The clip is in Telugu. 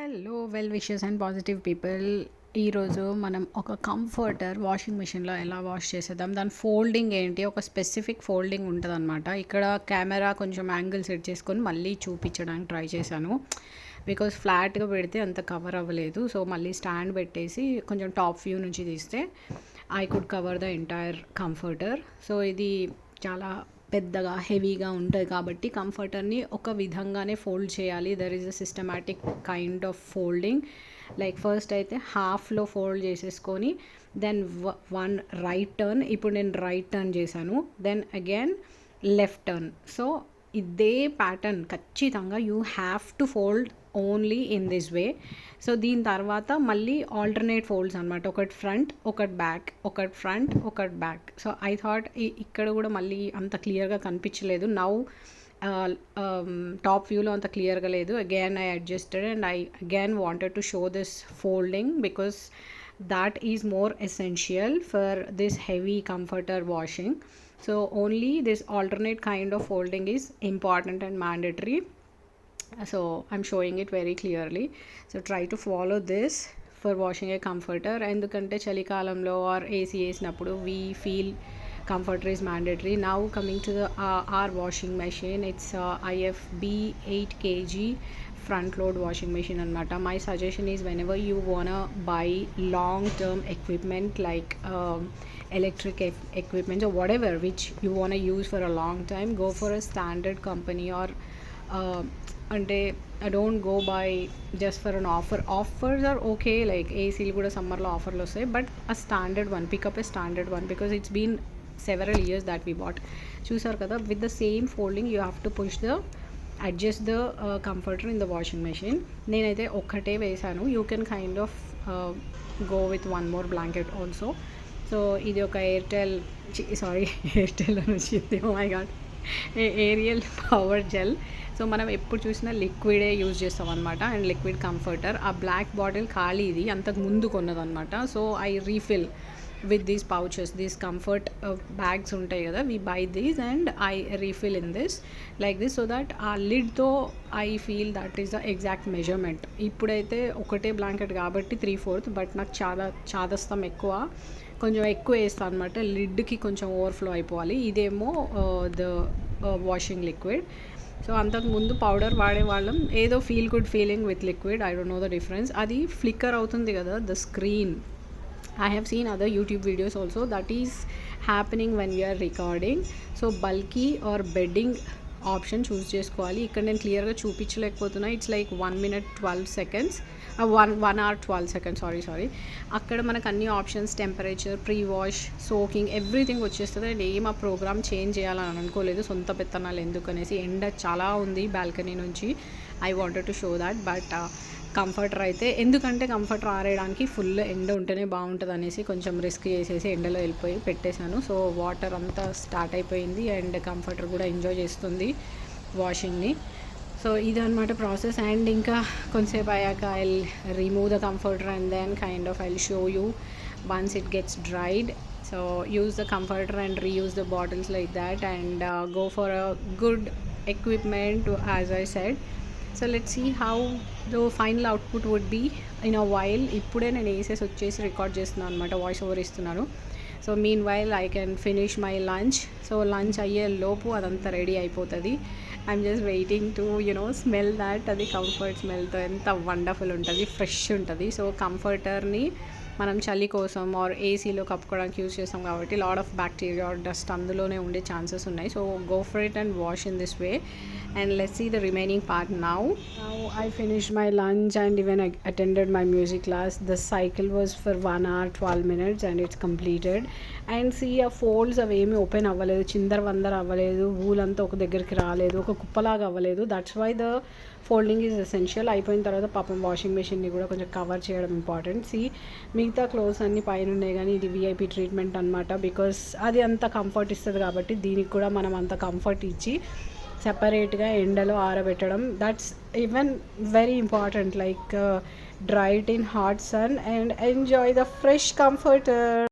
Hello well wishes and positive people. ఈరోజు మనం ఒక కంఫర్టర్ వాషింగ్ మిషన్లో ఎలా వాష్ చేసేద్దాం, దాని ఫోల్డింగ్ ఏంటి, ఒక స్పెసిఫిక్ ఫోల్డింగ్ ఉంటుంది అనమాట. ఇక్కడ కెమెరా కొంచెం యాంగిల్ సెట్ చేసుకొని మళ్ళీ చూపించడానికి ట్రై చేశాను, బికాజ్ ఫ్లాట్గా పెడితే అంత కవర్ అవ్వలేదు. సో మళ్ళీ స్టాండ్ పెట్టేసి కొంచెం టాప్ వ్యూ నుంచి తీస్తే I could cover the entire comforter. So ఇది చాలా పెద్దగా హెవీగా ఉంటుంది కాబట్టి కంఫర్టర్ని ఒక విధంగానే ఫోల్డ్ చేయాలి. There is a systematic kind of folding. Like first అయితే హాఫ్లో ఫోల్డ్ చేసేసుకొని దెన్ వన్ రైట్ టర్న్. ఇప్పుడు నేను రైట్ టర్న్ చేశాను, then again left turn. So ఇదే ప్యాటర్న్ ఖచ్చితంగా you have to fold only in this way. So దీని తర్వాత మళ్ళీ ఆల్టర్నేట్ ఫోల్డ్స్ అనమాట, ఒకటి ఫ్రంట్ ఒకటి బ్యాక్, ఒకటి ఫ్రంట్ ఒకటి బ్యాక్. సో ఐ థాట్ ఇక్కడ కూడా మళ్ళీ అంత క్లియర్గా కనిపించలేదు. నౌ టాప్ వ్యూలో అంత క్లియర్గా లేదు. Again I adjusted and I again wanted to show this folding because that is more essential for this heavy comforter washing. So only this alternate kind of folding is important and mandatory. So I'm showing it very clearly. So try to follow this for washing a comforter. Endukante chalikalamlo or AC వేసినప్పుడు we feel comforter is mandatory. Now coming to the our washing machine, it's IFB 8 kg front load washing machine anamata. My suggestion is whenever you wanna buy long term equipment like electric equipment or whatever which you wanna use for a long time, go for a standard company or అంటే I don't go by just for an offer. Offers are okay, like ఏసీలు కూడా సమ్మర్లో ఆఫర్లు వస్తాయి, but a standard one, pick up a standard one because it's been several years that we bought. చూసారు కదా, with the same folding you have to push the adjust the comforter in the washing machine. నేనైతే ఒక్కటే వేసాను. You can kind of go with one more blanket also. So ఇది ఒక ఎయిర్టెల్ అని వచ్చింది, oh my god, Ariel power gel. So మనం ఎప్పుడు చూసినా లిక్విడే యూజ్ చేస్తాం అనమాట, అండ్ లిక్విడ్ కంఫర్టర్. ఆ బ్లాక్ బాటిల్ ఖాళీ, ఇది అంతకు ముందు కొన్నదనమాట. So I refill with these pouches, these comfort bags ఉంటాయి కదా, we buy these and I refill in this like this so that ఆ లిడ్తో I feel that is the exact measurement. ఇప్పుడైతే ఒకటే బ్లాంకెట్ కాబట్టి 3/4, బట్ నాకు చాదస్తం ఎక్కువ, కొంచెం ఎక్కువ వేస్తాను అనమాట, లిడ్కి కొంచెం ఓవర్ఫ్లో అయిపోవాలి. ఇదేమో ద వాషింగ్ లిక్విడ్. సో అంతకుముందు పౌడర్ వాడేవాళ్ళం, ఏదో feel good feeling with liquid, I don't know the difference. అది ఫ్లిక్కర్ అవుతుంది కదా the screen. I have seen other YouTube videos also that is happening when we are recording. So bulky or bedding option choose చేసుకోవాలి. ఇక్కడ నేను క్లియర్గా చూపించలేకపోతున్నా. It's like 1 minute 12 seconds, 1 hour 12 seconds, sorry. అక్కడ మనకు అన్ని options, temperature, pre wash, soaking, everything వచ్చేస్తుంది. అండ్ ఏం ఆ ప్రోగ్రామ్ చేంజ్ చేయాలని అనుకోలేదు, సొంత పెత్తనాలు ఎందుకు అనేసి. ఎండ చాలా ఉంది బాల్కనీ నుంచి, I wanted to show that. But comforter అయితే, ఎందుకంటే కంఫర్టర్ ఆరేయడానికి ఫుల్ ఎండ ఉంటేనే బాగుంటుంది అనేసి కొంచెం రిస్క్ చేసేసి ఎండలో వెళ్ళిపోయి పెట్టేశాను. సో వాటర్ అంతా స్టార్ట్ అయిపోయింది అండ్ కంఫర్టర్ కూడా ఎంజాయ్ చేస్తుంది వాషింగ్ని. సో ఇదన్నమాట ప్రాసెస్. అండ్ ఇంకా కొంతసేపు అయ్యాక I remove the comforter and then kind of I show you once it gets dried. So use the comforter and reuse the bottles like that and go for a good equipment as I said. So let's see how the final output would be in a while. ఇప్పుడే నేను వేసేసి వచ్చేసి రికార్డ్ చేస్తున్నాను అనమాట, వాయిస్ ఓవర్ ఇస్తున్నాను. So mean while I can finish my lunch. So lunch అయ్యే లోపు అదంతా రెడీ అయిపోతుంది. I'm just waiting to smell that. అది కంఫర్ట్ స్మెల్తో ఎంత వండర్ఫుల్ ఉంటుంది, ఫ్రెష్ ఉంటుంది. సో కంఫర్టర్ని మనం చలి కోసం ఆర్ ఏసీలో కప్పుకోవడానికి యూజ్ చేస్తాం కాబట్టి lot of bacteria or dust అందులోనే ఉండే ఛాన్సెస్ ఉన్నాయి. So go for it and wash in this way and let's see the remaining part now. I finished my lunch and even I attended my music class. The cycle was for 1 hour 12 minutes and it's completed. And see ఆ ఫోల్డ్స్ అవి ఏమీ ఓపెన్ అవ్వలేదు, చిందర అవ్వలేదు, వూల్ అంతా ఒక దగ్గరికి రాలేదు, ఒక కుప్పలాగా అవ్వలేదు. That's why the folding is essential. అయిపోయిన తర్వాత పాపం వాషింగ్ మెషిన్ని కూడా కొంచెం కవర్ చేయడం ఇంపార్టెంట్. మిగతా క్లోత్స్ అన్నీ పైన ఉన్నాయి కానీ ఇది విఐపి ట్రీట్మెంట్ అనమాట, బికాస్ అది అంత కంఫర్ట్ ఇస్తుంది కాబట్టి దీనికి కూడా మనం అంత కంఫర్ట్ ఇచ్చి సెపరేట్గా ఎండలో ఆరబెట్టడం, that's even very important. Like dry it in hot sun and enjoy the fresh comforter.